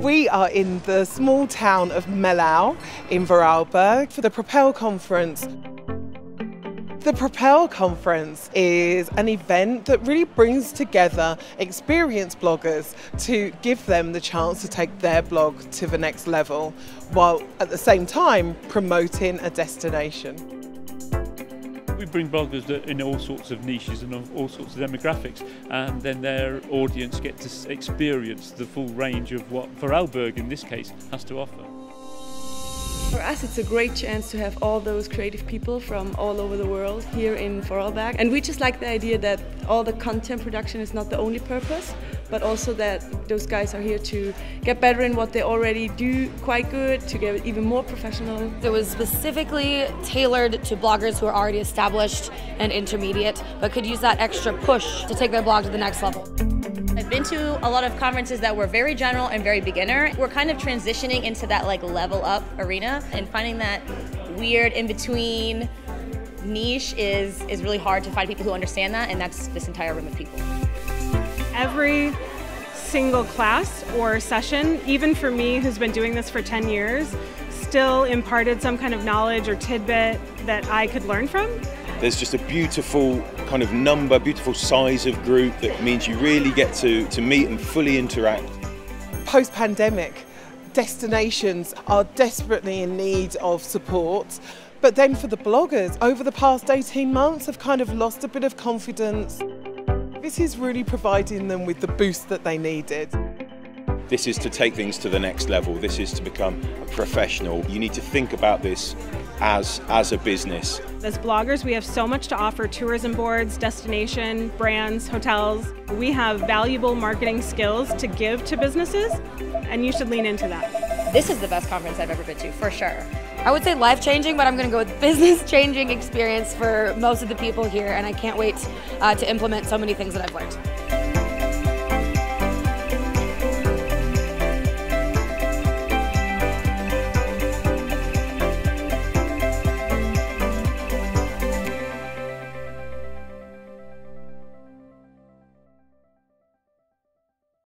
We are in the small town of Mellau in Vorarlberg for the Propel Conference. The Propel Conference is an event that really brings together experienced bloggers to give them the chance to take their blog to the next level, while at the same time promoting a destination. We bring bloggers in all sorts of niches and all sorts of demographics, and then their audience get to experience the full range of what Vorarlberg in this case has to offer. For us, it's a great chance to have all those creative people from all over the world here in Vorarlberg. And we just like the idea that all the content production is not the only purpose, but also that those guys are here to get better in what they already do quite good, to get even more professional. It was specifically tailored to bloggers who are already established and intermediate, but could use that extra push to take their blog to the next level. I've been to a lot of conferences that were very general and very beginner. We're kind of transitioning into that like level up arena, and finding that weird in between niche is really hard to find people who understand that, and that's this entire room of people. Every single class or session, even for me who's been doing this for 10 years, still imparted some kind of knowledge or tidbit that I could learn from. There's just a beautiful kind of number, beautiful size of group that means you really get to meet and fully interact. Post-pandemic, destinations are desperately in need of support. But then for the bloggers, over the past 18 months have kind of lost a bit of confidence. This is really providing them with the boost that they needed. This is to take things to the next level. This is to become a professional. You need to think about this as a business. As bloggers, we have so much to offer tourism boards, destination, brands, hotels. We have valuable marketing skills to give to businesses, and you should lean into that. This is the best conference I've ever been to, for sure. I would say life-changing, but I'm going to go with business-changing experience for most of the people here, and I can't wait to implement so many things that I've learned.